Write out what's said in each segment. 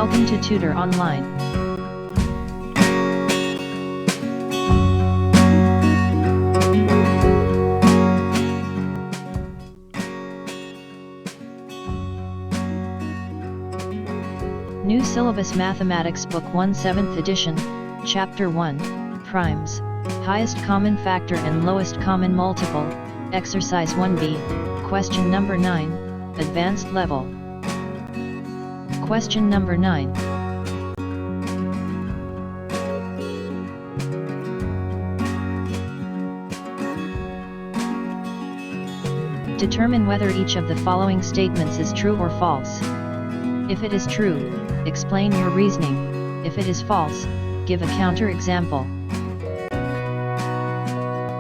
Welcome to Tutor Online. New Syllabus Mathematics Book 1 7th edition, Chapter 1, Primes, Highest Common Factor and Lowest Common Multiple, Exercise 1B, Question number 9, Advanced Level. Question number 9. Determine whether each of the following statements is true or false. If it is true, explain your reasoning. If it is false, give a counter-example.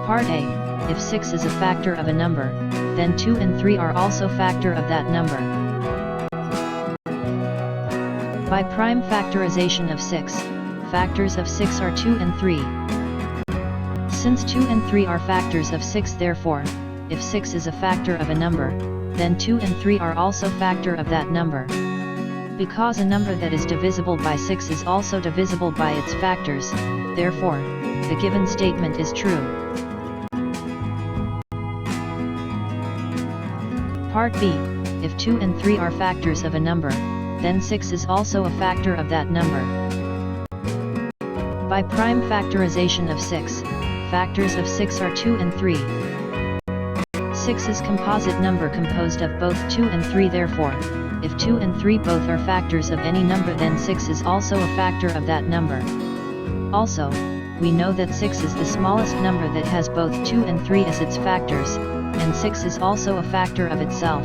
Part A. If 6 is a factor of a number, then 2 and 3 are also factor of that number. By prime factorization of 6, factors of 6 are 2 and 3. Since 2 and 3 are factors of 6, therefore, if 6 is a factor of a number, then 2 and 3 are also factor of that number. Because a number that is divisible by 6 is also divisible by its factors, therefore, the given statement is true. Part B. If 2 and 3 are factors of a number, then 6 is also a factor of that number. By prime factorization of 6, factors of 6 are 2 and 3. 6 is composite number composed of both 2 and 3, therefore, if 2 and 3 both are factors of any number, then 6 is also a factor of that number. Also, we know that 6 is the smallest number that has both 2 and 3 as its factors, and 6 is also a factor of itself,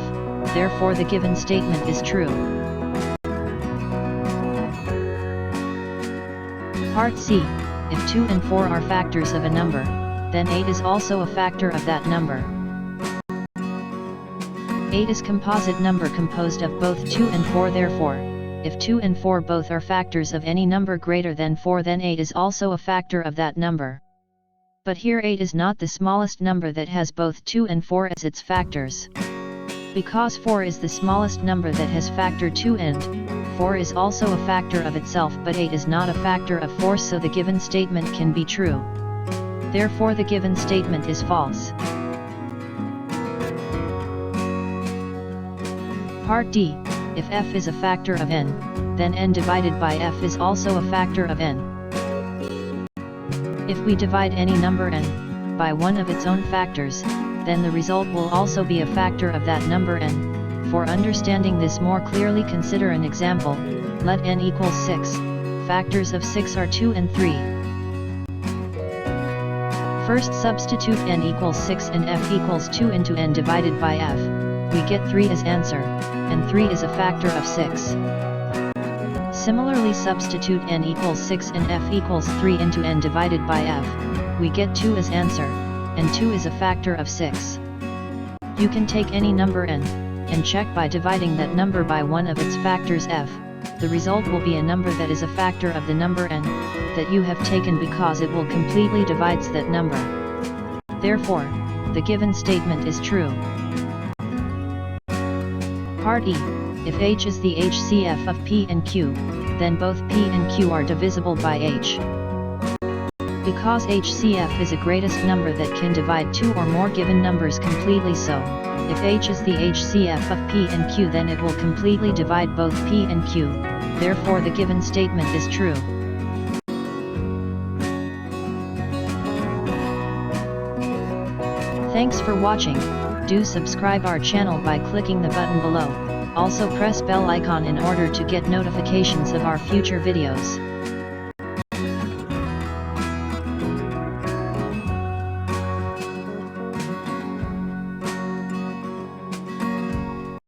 therefore the given statement is true. Part C. If 2 and 4 are factors of a number, then 8 is also a factor of that number. 8 is composite number composed of both 2 and 4, therefore, if 2 and 4 both are factors of any number greater than 4, then 8 is also a factor of that number. But here 8 is not the smallest number that has both 2 and 4 as its factors. Because 4 is the smallest number that has factor 2 and 4 is also a factor of itself, but 8 is not a factor of 4, so the given statement can be true. Therefore the given statement is false. Part D. If f is a factor of n, then n divided by f is also a factor of n. If we divide any number n by one of its own factors, then the result will also be a factor of that number n. For understanding this more clearly, consider an example. Let n equals 6. Factors of 6 are 2 and 3. First substitute n equals 6 and f equals 2 into n divided by f. We get 3 as answer, and 3 is a factor of 6. Similarly, substitute n equals 6 and f equals 3 into n divided by f. We get 2 as answer, and 2 is a factor of 6. You can take any number n, and check by dividing that number by one of its factors f. The result will be a number that is a factor of the number n, that you have taken, because it will completely divides that number. Therefore, the given statement is true. Part E. If H is the HCF of P and Q, then both P and Q are divisible by H. Because HCF is a greatest number that can divide two or more given numbers completely, so, if H is the HCF of P and Q, then it will completely divide both P and Q, therefore the given statement is true. Thanks for watching. Do subscribe our channel by clicking the button below. Also press bell icon in order to get notifications of our future videos.